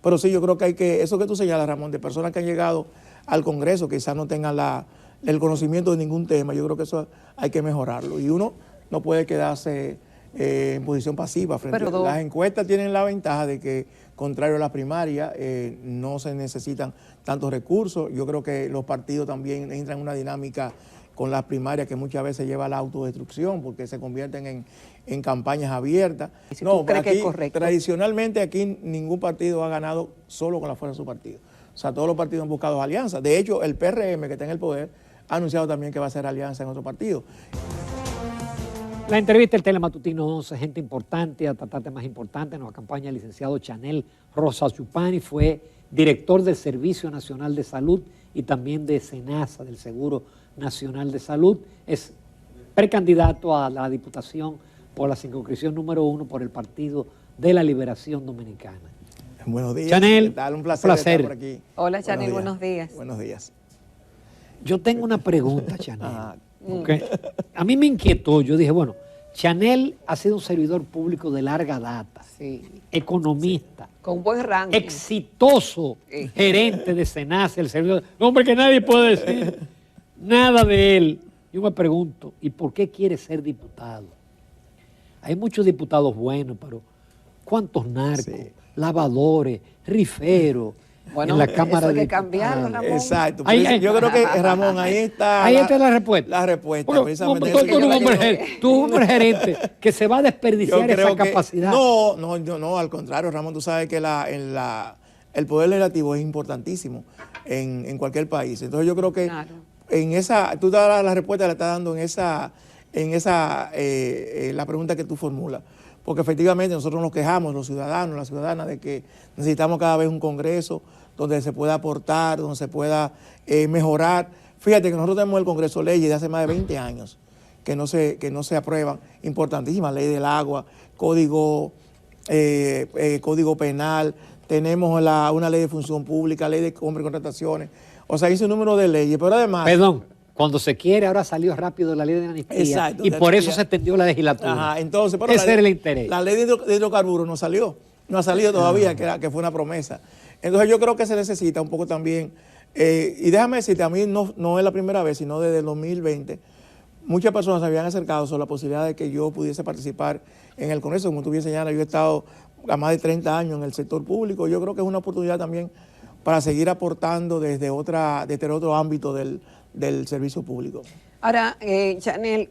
Pero sí, yo creo que hay que, eso que tú señalas, Ramón, de personas que han llegado al Congreso, que quizás no tengan el conocimiento de ningún tema, yo creo que eso hay que mejorarlo. Y uno no puede quedarse en posición pasiva. Las encuestas tienen la ventaja de que, contrario a las primarias, no se necesitan tantos recursos. Yo creo que los partidos también entran en una dinámica con las primarias que muchas veces lleva a la autodestrucción porque se convierten en campañas abiertas. Si no, ¿crees que es correcto? Tradicionalmente aquí ningún partido ha ganado solo con la fuerza de su partido. O sea, todos los partidos han buscado alianzas. De hecho, el PRM, que está en el poder, ha anunciado también que va a hacer alianza en otro partido. La entrevista del Telematutino 11, gente importante, a tratar temas importantes, nos acompaña el licenciado Chanel Rosas Yupani, fue director del Servicio Nacional de Salud y también de SENASA, del Seguro Nacional de Salud. Es precandidato a la Diputación por la circunscripción número 1 por el Partido de la Liberación Dominicana. Buenos días. Chanel, ¿qué tal? Un placer estar por aquí. Hola, Chanel, buenos días. Buenos días. Yo tengo una pregunta, Chanel. Okay. A mí me inquietó, yo dije, bueno, Chanel ha sido un servidor público de larga data, economista, con buen ranking, exitoso gerente de SENASA, el servidor, hombre que nadie puede decir nada de él. Yo me pregunto, ¿y por qué quiere ser diputado? Hay muchos diputados buenos, pero ¿cuántos narcos, lavadores, riferos? Bueno, en la Cámara eso hay que cambiarlo, Ramón. Exacto. Yo creo que, Ramón, ahí está. Ahí está la respuesta. La respuesta. Bueno, precisamente tú eres un hombre gerente que se va a desperdiciar esa capacidad. No, al contrario, Ramón, tú sabes que el poder legislativo es importantísimo en cualquier país. Entonces yo creo que en esa, tú la respuesta la estás dando la pregunta que tú formulas. Porque efectivamente nosotros nos quejamos, los ciudadanos, las ciudadanas, de que necesitamos cada vez un Congreso donde se pueda aportar, donde se pueda mejorar. Fíjate que nosotros tenemos el Congreso leyes de hace más de 20 años que no se aprueban, importantísimas, ley del agua, código penal, tenemos una ley de función pública, ley de compra y contrataciones, o sea, hice un número de leyes, pero además... Perdón. Cuando se quiere, ahora salió rápido la ley de amnistía. Exacto, y por eso se extendió la legislatura. Ajá, entonces, pero ese era el interés. La ley de hidrocarburos no ha salido todavía, que fue una promesa. Entonces yo creo que se necesita un poco también, y déjame decirte, a mí no es la primera vez, sino desde el 2020, muchas personas se habían acercado sobre la posibilidad de que yo pudiese participar en el Congreso. Como tú bien señalas, yo he estado a más de 30 años en el sector público. Yo creo que es una oportunidad también para seguir aportando desde otro ámbito del servicio público. Ahora, Chanel,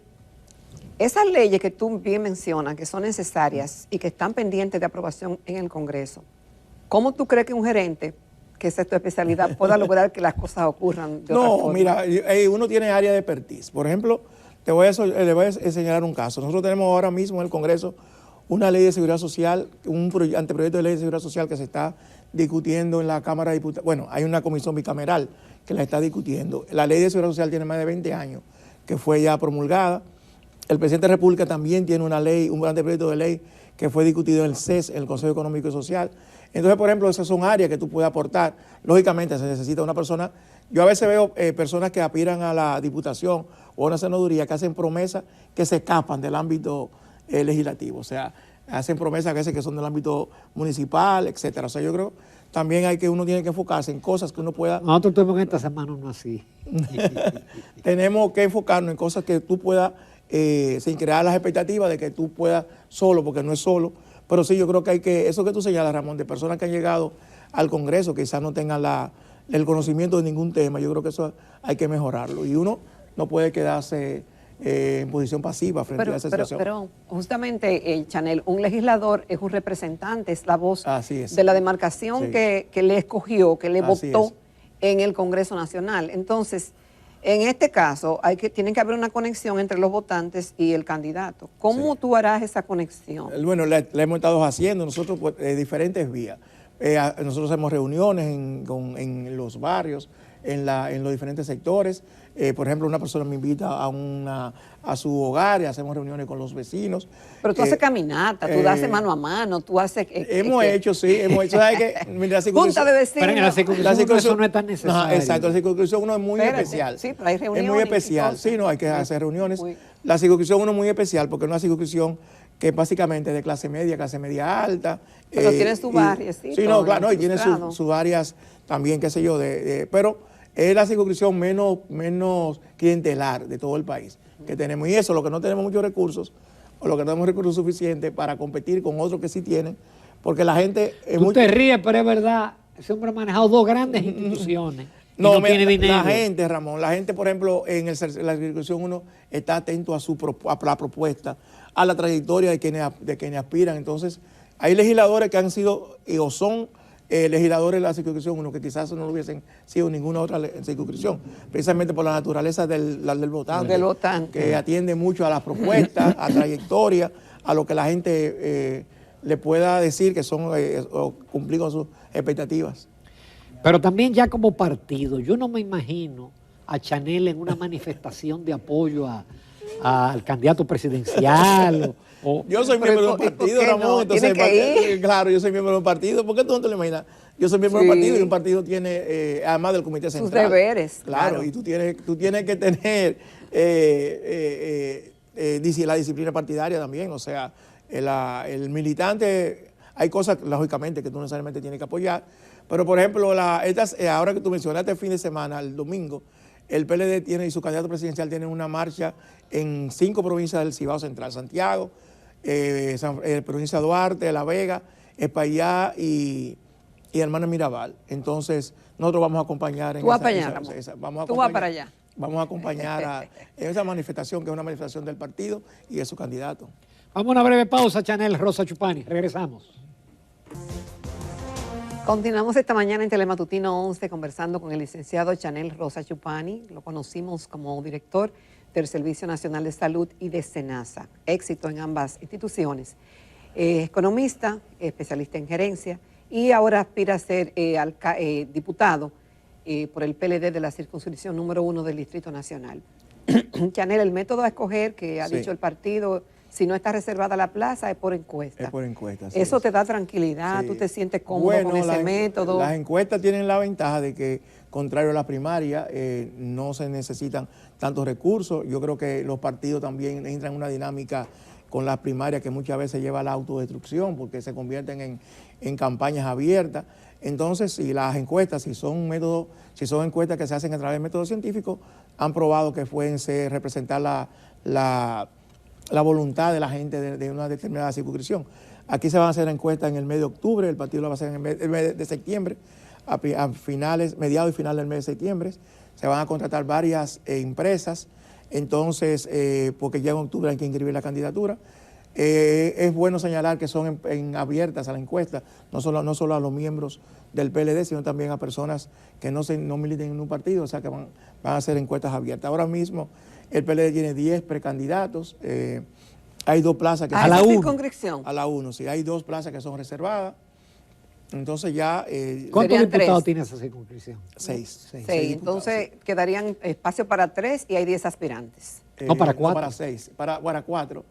esas leyes que tú bien mencionas, que son necesarias y que están pendientes de aprobación en el Congreso, ¿cómo tú crees que un gerente, que esa es tu especialidad, pueda lograr que las cosas ocurran de otra forma? No, mira, uno tiene área de expertise. Por ejemplo, le voy a señalar un caso. Nosotros tenemos ahora mismo en el Congreso una ley de seguridad social, un anteproyecto de ley de seguridad social que se está discutiendo en la Cámara de Diputados. Bueno, hay una comisión bicameral que la está discutiendo. La ley de seguridad social tiene más de 20 años, que fue ya promulgada. El presidente de la República también tiene una ley, un anteproyecto de ley que fue discutido en el CES, en el Consejo Económico y Social. Entonces, por ejemplo, esas son áreas que tú puedes aportar. Lógicamente, se necesita una persona. Yo a veces veo personas que aspiran a la diputación o a una senaduría que hacen promesas que se escapan del ámbito legislativo. O sea, hacen promesas a veces que son del ámbito municipal, etcétera. O sea, yo creo también uno tiene que enfocarse en cosas que uno pueda... Nosotros estuvimos en esta semana no así. Tenemos que enfocarnos en cosas que tú puedas, sin crear las expectativas de que tú puedas solo, porque no es solo. Pero sí, yo creo que hay que, eso que tú señalas, Ramón, de personas que han llegado al Congreso, que quizás no tengan el conocimiento de ningún tema, yo creo que eso hay que mejorarlo. Y uno no puede quedarse en posición pasiva frente a esa situación. Pero justamente, Chanel, un legislador es un representante, es la voz de la demarcación que le escogió, que le votó en el Congreso Nacional. Entonces, en este caso, tiene que haber una conexión entre los votantes y el candidato. ¿Cómo tú harás esa conexión? Bueno, la hemos estado haciendo nosotros por diferentes vías. Nosotros hacemos reuniones en los barrios, en los diferentes sectores. Por ejemplo, una persona me invita a su hogar y hacemos reuniones con los vecinos. Pero tú haces caminata, tú haces mano a mano, tú haces... hemos hecho. ¿Sabes qué? Mira, junta de vecinos. Pero en la circunscripción eso no es tan necesario. No, exacto, la circunscripción uno es muy especial. Sí, pero hay reuniones. Es muy especial, sí, no, hay que hacer reuniones. La circunscripción uno es muy especial porque es una circunscripción que básicamente de clase media alta. Pero tiene sus áreas, sí. Sí, no, claro, no, y tiene sus áreas también, qué sé yo, pero es la circunscripción menos clientelar de todo el país que tenemos. Y eso, lo que no tenemos muchos recursos, o lo que no tenemos recursos suficientes para competir con otros que sí tienen, porque la gente... Tú te ríes, pero es verdad, ese hombre ha manejado dos grandes instituciones. No, tiene dinero. La gente, Ramón, la gente, por ejemplo, en la circunscripción 1 está atento a la propuesta, a la trayectoria de quienes aspiran. Entonces, hay legisladores que han sido o son legisladores de la circunscripción 1 que quizás no lo hubiesen sido ninguna otra circunscripción, precisamente por la naturaleza del votante. Del votante. Que atiende mucho a las propuestas, a trayectoria, a lo que la gente le pueda decir que son o cumplir con sus expectativas. Pero también ya como partido, yo no me imagino a Chanel en una manifestación de apoyo al candidato presidencial. Yo soy miembro de un partido, Ramón, no? Entonces, claro, yo soy miembro de un partido. ¿Por qué tú no te lo imaginas? Yo soy miembro de un partido y un partido tiene, además del comité central. Sus deberes. Claro, y tú tienes que tener la disciplina partidaria también. O sea, el militante, hay cosas, lógicamente, que tú necesariamente tienes que apoyar. Pero, por ejemplo, ahora que tú mencionaste el fin de semana, el domingo, el PLD tiene y su candidato presidencial tiene una marcha en 5 provincias del Cibao Central: Santiago, provincia de Duarte, La Vega, Espaillá y Hermana Mirabal. Entonces, nosotros vamos a acompañar en Tú vas para allá. Vamos a acompañar a esa manifestación, que es una manifestación del partido y de su candidato. Vamos a una breve pausa, Chanel Rosa Chupani. Regresamos. Continuamos esta mañana en Telematutino 11 conversando con el licenciado Chanel Rosa Chupani. Lo conocimos como director del Servicio Nacional de Salud y de SENASA. Éxito en ambas instituciones. Economista, especialista en gerencia y ahora aspira a ser diputado por el PLD de la circunscripción número 1 del Distrito Nacional. Chanel, el método a escoger que ha dicho el partido, si no está reservada la plaza, es por encuesta. Es por encuesta. Eso te da tranquilidad, tú te sientes cómodo con ese método. Las encuestas tienen la ventaja de que, contrario a la primaria, no se necesitan tantos recursos. Yo creo que los partidos también entran en una dinámica con las primarias que muchas veces lleva a la autodestrucción porque se convierten en campañas abiertas. Entonces, si las encuestas, si son encuestas que se hacen a través de métodos científicos, han probado que pueden representar la voluntad de la gente de una determinada circunscripción. Aquí se van a hacer encuestas en el mes de octubre, el partido lo va a hacer en el mes de septiembre, mediados y finales del mes de septiembre. Se van a contratar varias empresas, entonces, porque ya en octubre hay que inscribir la candidatura. Es bueno señalar que son abiertas a la encuesta, no solo a los miembros del PLD, sino también a personas que no militen en un partido, o sea que van a hacer encuestas abiertas. Ahora mismo el PLD tiene 10 precandidatos, hay 2 plazas que son... ¿A la circunscripción? A la 1, sí, hay 2 plazas que son reservadas. Entonces ya... ¿Cuántos diputados tiene esa circunscripción? 6. Entonces quedarían espacio para 3 y hay 10 aspirantes. No, para 4. No, para 6, para 4.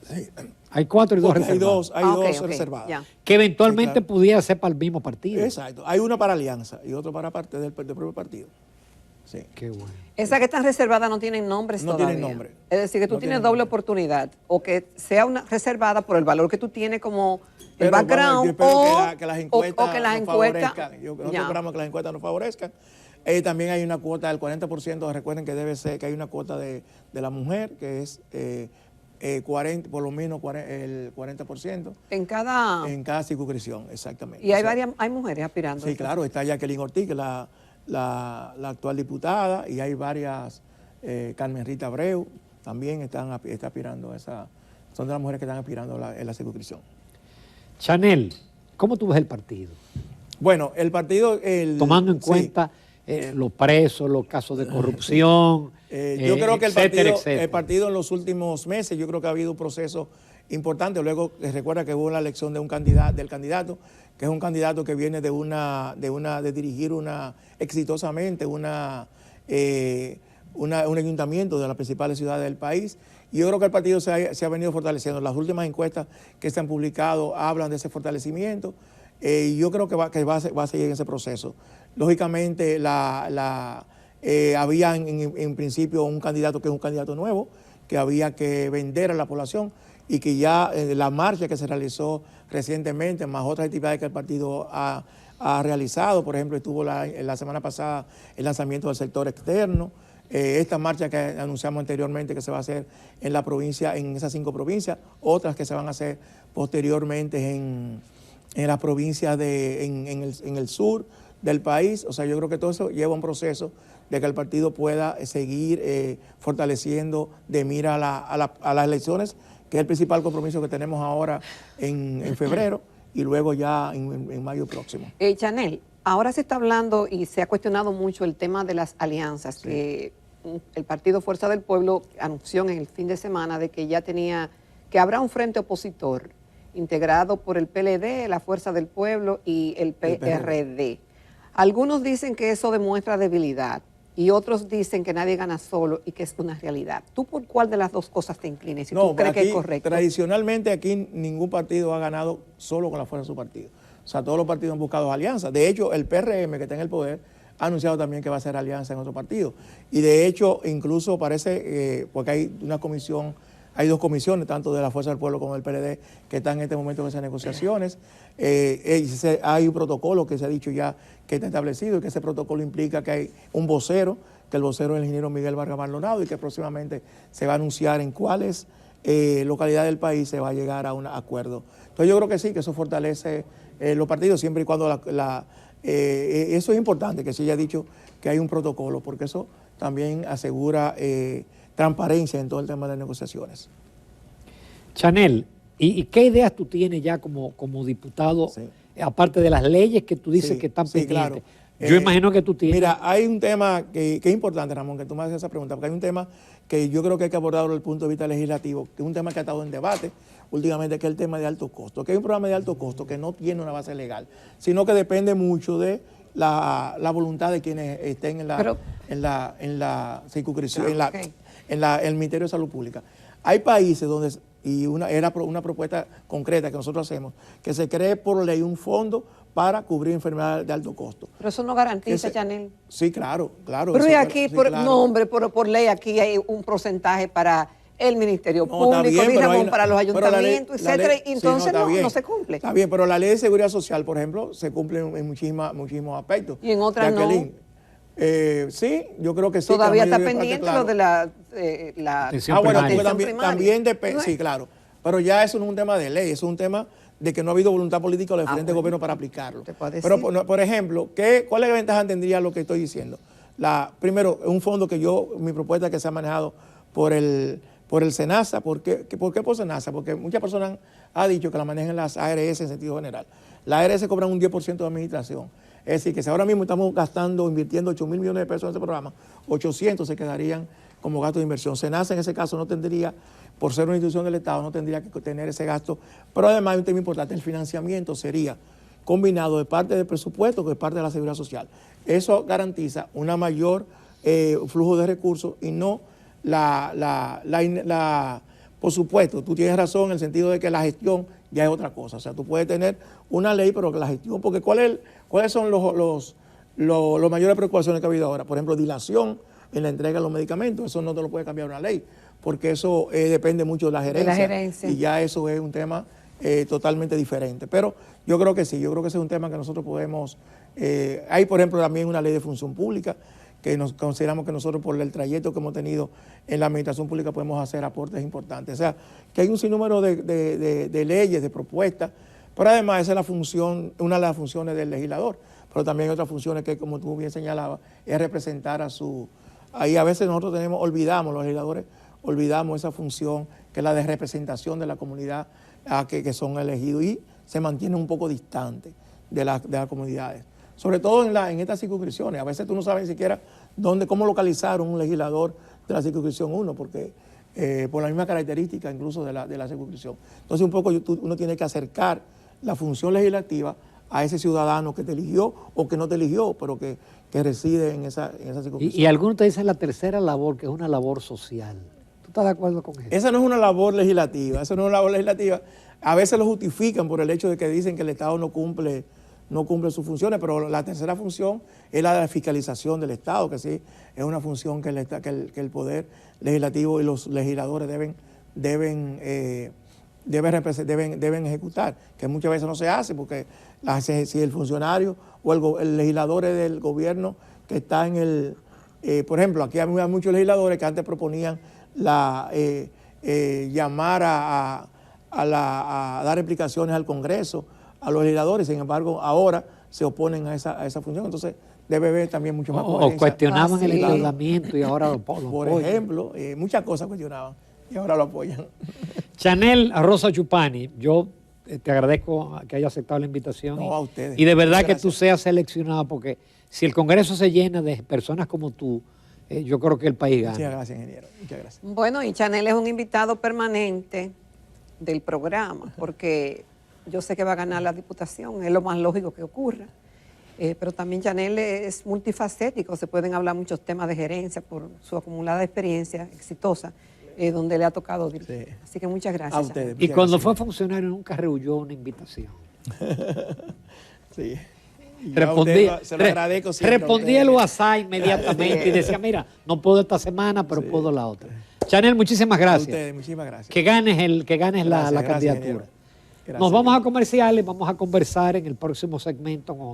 Sí. Hay 4 y 2 reservadas. Hay dos reservadas. Ya. Que eventualmente pudiera ser para el mismo partido. Exacto. Hay una para alianza y otra para parte del propio partido. Sí. Qué bueno. Esas que están reservadas no tienen nombres todavía. No tienen nombre. Es decir, que tú tienes doble oportunidad. O que sea una reservada por el valor que tú tienes como el background. Bueno, que las encuestas o que las encuestas... Nosotros esperamos que las encuestas nos favorezcan. También hay una cuota del 40%. Recuerden que debe ser que hay una cuota de la mujer, que es 40, por lo menos el 40%. En cada circunscripción, exactamente. Y hay mujeres aspirando. Sí, claro. Está Jacqueline Ortiz, que es la actual diputada, y hay varias, Carmen Rita Abreu, también está aspirando a esa, son de las mujeres que están aspirando en la circunscripción. Chanel, ¿cómo tú ves el partido? Bueno, el partido... Tomando en cuenta los presos, los casos de corrupción, yo creo que etcétera. El partido en los últimos meses, yo creo que ha habido un proceso importante. Luego, recuerda que hubo la elección del candidato, que es un candidato que viene de dirigir exitosamente un ayuntamiento de las principales ciudades del país. Y yo creo que el partido se ha venido fortaleciendo. Las últimas encuestas que se han publicado hablan de ese fortalecimiento. Y yo creo que va a seguir en ese proceso. Lógicamente, había en principio un candidato que es un candidato nuevo, que había que vender a la población, y que ya la marcha que se realizó recientemente, más otras actividades que el partido ha realizado, por ejemplo, estuvo la semana pasada el lanzamiento del sector externo, esta marcha que anunciamos anteriormente que se va a hacer en la provincia, en esas 5 provincias, otras que se van a hacer posteriormente en las provincias en el sur del país. O sea, yo creo que todo eso lleva un proceso de que el partido pueda seguir fortaleciendo de mira a las elecciones, que es el principal compromiso que tenemos ahora en febrero y luego ya en mayo próximo. Chanel, ahora se está hablando y se ha cuestionado mucho el tema de las alianzas, sí, que el Partido Fuerza del Pueblo anunció en el fin de semana de que ya que habrá un frente opositor integrado por el PLD, la Fuerza del Pueblo y el PRD. Algunos dicen que eso demuestra debilidad y otros dicen que nadie gana solo y que es una realidad. ¿Tú por cuál de las dos cosas te inclines? Si tú crees que es correcto. Tradicionalmente aquí ningún partido ha ganado solo con la fuerza de su partido. O sea, todos los partidos han buscado alianzas. De hecho, el PRM, que está en el poder, ha anunciado también que va a hacer alianza en otro partido. Y de hecho, incluso parece, porque hay una comisión, hay 2 comisiones, tanto de la Fuerza del Pueblo como del PLD, que están en este momento en esas negociaciones. Hay un protocolo que se ha dicho ya que está establecido y que ese protocolo implica que hay un vocero, que el vocero es el ingeniero Miguel Vargas Maldonado y que próximamente se va a anunciar en cuáles localidades del país se va a llegar a un acuerdo. Entonces yo creo que sí, que eso fortalece los partidos siempre y cuando eso es importante, que se haya dicho que hay un protocolo, porque eso también asegura transparencia en todo el tema de las negociaciones. Chanel, ¿y qué ideas tú tienes ya como diputado, sí, aparte de las leyes que tú dices, sí, que están pendientes? Claro. Yo imagino que tú tienes. Mira, hay un tema que es importante, Ramón, que tú me haces esa pregunta, porque hay un tema que yo creo que hay que abordarlo desde el punto de vista legislativo, que es un tema que ha estado en debate últimamente, que es el tema de alto costo, que hay un programa de alto costo que no tiene una base legal, sino que depende mucho de la voluntad de quienes estén en la circunscripción, en el Ministerio de Salud Pública. Hay países donde, y era una propuesta concreta que nosotros hacemos, que se cree por ley un fondo para cubrir enfermedades de alto costo. Pero eso no garantiza, Chanel. Sí, claro. Pero eso, aquí, sí, claro. No, hombre, por ley aquí hay un porcentaje para el Ministerio Público, bien, para los ayuntamientos, etcétera, y entonces sí, no se cumple. Está bien, pero la Ley de Seguridad Social, por ejemplo, se cumple en muchísimos aspectos. Y en otras no. Sí, yo creo que sí. Todavía está pendiente lo de la también depende, sí, claro. Pero ya eso no es un tema de ley, eso es un tema de que no ha habido voluntad política de los diferentes gobiernos para aplicarlo. Pero, por ejemplo, ¿cuál es la ventaja tendría lo que estoy diciendo? Primero, un fondo que mi propuesta es que se ha manejado por el SENASA. ¿Por qué por SENASA? Porque muchas personas han dicho que la manejan las ARS en sentido general. Las ARS cobran un 10% de administración. Es decir, que si ahora mismo estamos invirtiendo 8 mil millones de pesos en este programa, 800 se quedarían como gasto de inversión. SENASA en ese caso no tendría, por ser una institución del Estado, no tendría que tener ese gasto. Pero además hay un tema importante, el financiamiento sería combinado de parte del presupuesto que de parte de la Seguridad Social. Eso garantiza una mayor flujo de recursos y no por supuesto, tú tienes razón en el sentido de que la gestión ya es otra cosa. O sea, tú puedes tener una ley, pero que la gestión, porque ¿cuáles son las mayores preocupaciones que ha habido ahora? Por ejemplo, dilación en la entrega de los medicamentos, eso no te lo puede cambiar una ley, porque eso depende mucho de la gerencia. Y ya eso es un tema totalmente diferente. Pero yo creo que sí, yo creo que ese es un tema que nosotros podemos. Hay, por ejemplo, también una ley de función pública, que consideramos que nosotros por el trayecto que hemos tenido en la administración pública podemos hacer aportes importantes. O sea, que hay un sinnúmero de leyes, de propuestas, pero además esa es una de las funciones del legislador, pero también hay otras funciones que, como tú bien señalabas, es representar ahí a veces nosotros los legisladores olvidamos esa función que es la de representación de la comunidad que son elegidos y se mantienen un poco distantes de las comunidades. Sobre todo en estas circunscripciones. A veces tú no sabes ni siquiera cómo localizar un legislador de la circunscripción 1, porque por la misma característica incluso de la circunscripción. Entonces un poco uno tiene que acercar la función legislativa a ese ciudadano que te eligió o que no te eligió, pero que reside en esa circunscripción. Y algunos te dicen la tercera labor, que es una labor social. ¿Tú estás de acuerdo con eso? Esa no es una labor legislativa, A veces lo justifican por el hecho de que dicen que el Estado no cumple sus funciones, pero la tercera función es la de la fiscalización del Estado, que sí es una función que el Poder Legislativo y los legisladores deben deben ejecutar, que muchas veces no se hace porque si el funcionario o el legislador es del gobierno que está en el... por ejemplo, aquí hay muchos legisladores que antes proponían llamar a dar explicaciones al Congreso, a los legisladores, sin embargo, ahora se oponen a esa función. Entonces, debe haber también mucho más coherencia. O cuestionaban el endeudamiento y ahora lo Por ejemplo, muchas cosas cuestionaban y ahora lo apoyan. Chanel Rosa Chupani, yo te agradezco que hayas aceptado la invitación. No, a ustedes. Y de verdad que tú seas seleccionado, porque si el Congreso se llena de personas como tú, yo creo que el país gana. Muchas gracias, ingeniero. Muchas gracias. Bueno, y Chanel es un invitado permanente del programa, porque yo sé que va a ganar la diputación, es lo más lógico que ocurra. Pero también Chanel es multifacético, se pueden hablar muchos temas de gerencia por su acumulada experiencia exitosa, donde le ha tocado dirigir. Sí. Así que muchas gracias. A ustedes. Y cuando fue funcionario nunca rehuyó una invitación. Sí. Se lo agradezco siempre. Respondía el WhatsApp inmediatamente y decía, mira, no puedo esta semana, pero puedo la otra. Chanel, muchísimas gracias. A ustedes, muchísimas gracias. Que ganes la candidatura. Nos vamos a comerciales, vamos a conversar en el próximo segmento con José